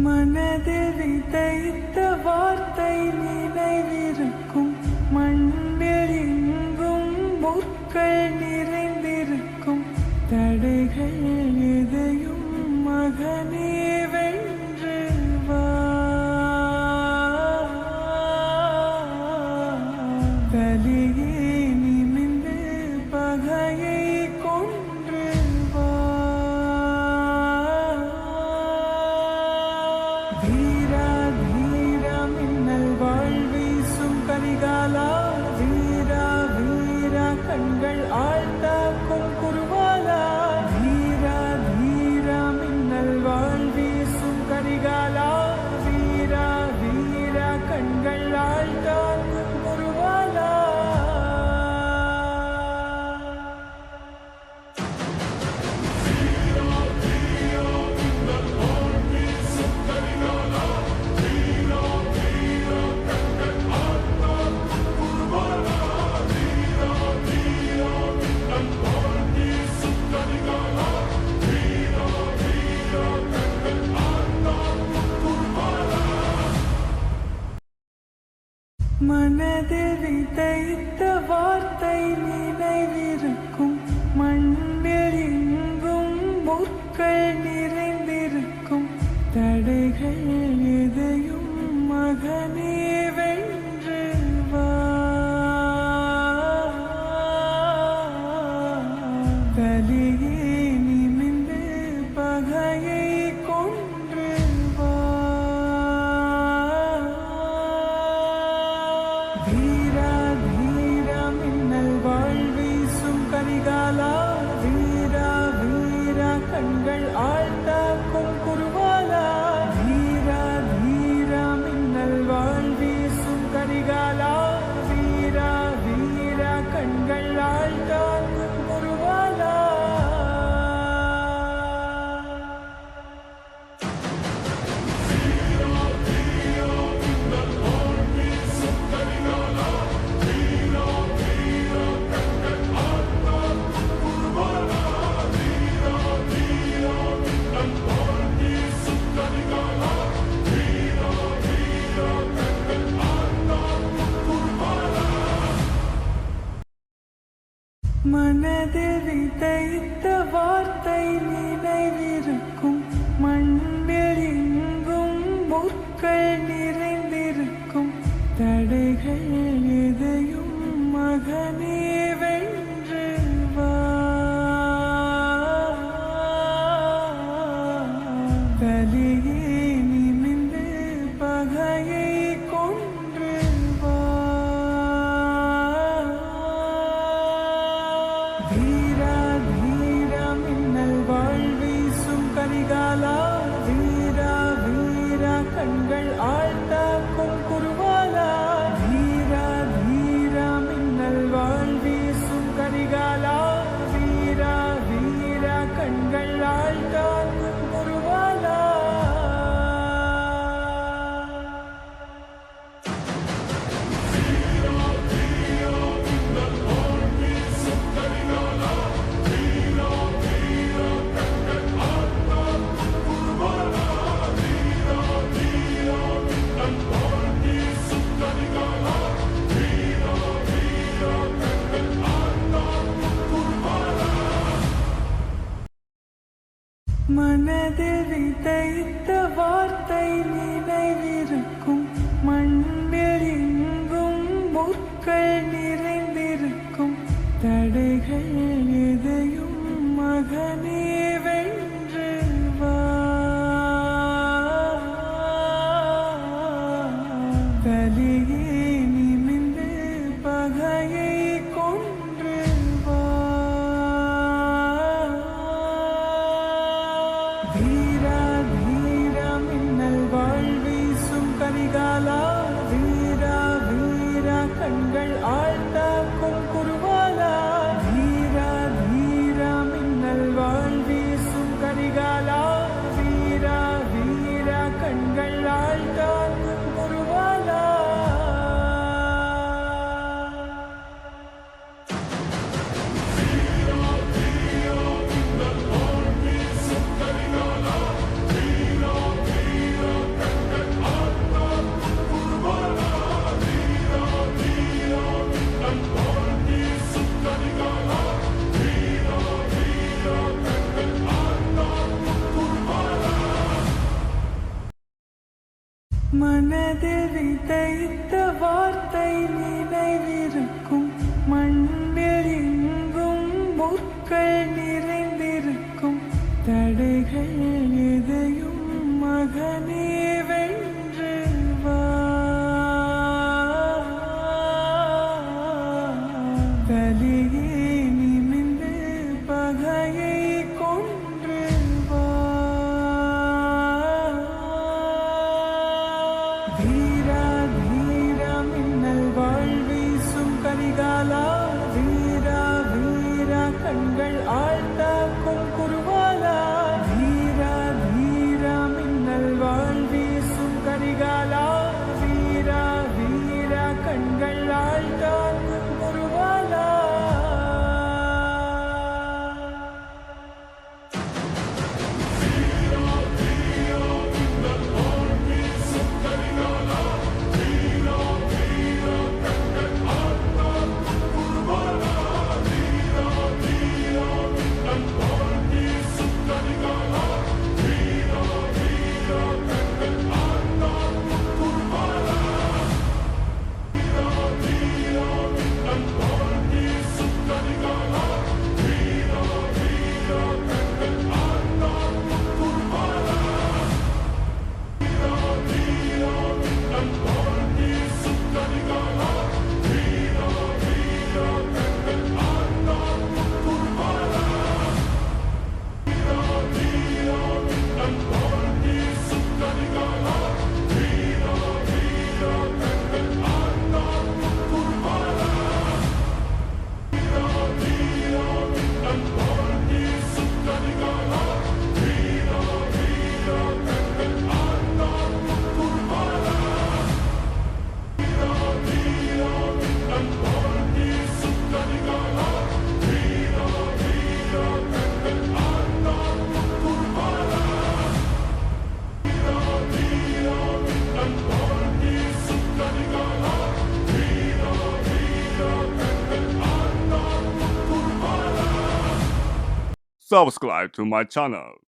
மனதில் விதைத்த வார்த்தை நினைவிருக்கும், மண்ணில் எங்கும் முற்கள் நிறைந்திருக்கும். தடைகள் எதையும் மகனே வென்று வா. தலையே நிமிந்து பகையை கொன்று வா. வீரா வீரா மின்னல் வாழ்வீசும் கரிகாலா, வீரா வீரா கண்கள் ஆழ்ந்தாக்கும் குருவாலா. வீரா வீரா மின்னல் வாழ்வீசும் கரிகாலா, வீரா வீரா கண்கள் ஆழ்ந்தாக்கும் குருவாலா. மனதில் விதைத்த வார்த்தை நினைவிருக்கும், மண்ணில் எங்கும் முற்கள் நிறைந்திருக்கும். தடைகள் எதையும் மகனே வென்று வா. தலையே நிமிந்து பகையை கொன்று வா. வீரா வீரா மின்னல் வாழ்வீசும் கரிகாலா, வீரா வீரா கண்கள் ஆழ்ந்தாக்கும் குருவாலா. வீரா வீரா மின்னல் வாழ்வீசும் கரிகாலா, வீரா வீரா கண்கள் ஆழ்ந்தாக்கும் குருவாலா. மனதில் விதைத்த வார்த்தை நினைவிருக்கும், மண்ணில் எங்கும் முற்கள் நிறைந்திருக்கும். தடைகள் எதையும் மகனே வென்று வா. தலையே நிமிந்து பகையை கொன்று வா. வீரா வீரா மின்னல் வாழ்வீசும் கரிகாலா, வீரா வீரா கண்கள் ஆழ்ந்தாக்கும் குருவாலா. வீரா வீரா மின்னல் வாழ்வீசும் கரிகாலா, வீரா வீரா கண்கள் ஆழ்ந்தாக்கும் குருவாலா. மனதில் விதைத்த வார்த்தை நினைவிருக்கும், மண்ணில் எங்கும் முற்கள் நிறைந்திருக்கும். தடைகள் எதையும் மகனே வென்று வா. தலையே நிமிந்து பகையை கொன்று வா. வீரா வீரா மின்னல் வாழ்வீசும் கரிகாலா, வீரா வீரா கண்கள் ஆழ்ந்தாக்கும் குருவாலா. வீரா வீரா மின்னல் வாழ்வீசும் கரிகாலா, வீரா வீரா கண்கள் ஆழ்ந்தாக்கும் குருவாலா. மனதில் விதைத்த வார்த்தை நினைவிருக்கும், மண்ணில் எங்கும் முற்கள் நிறைந்திருக்கும், தடைகள் எதையும் மகனே வென்று வா. தலையே நிமிர்ந்து பகையை கொன்று வா. வீரா வீரா மின்னல் வாழ் வீசும் கரிகாலா, வீரா வீரா கண்கள் ஆழ்ந்தாக்கும் குருவாலா. வீரா வீரா மின்னல் வாழ் வீசும் கரிகாலா, வீரா வீரா கண்கள் ஆழ்ந்தாக்கும் குருவாலா. Subscribe to my channel.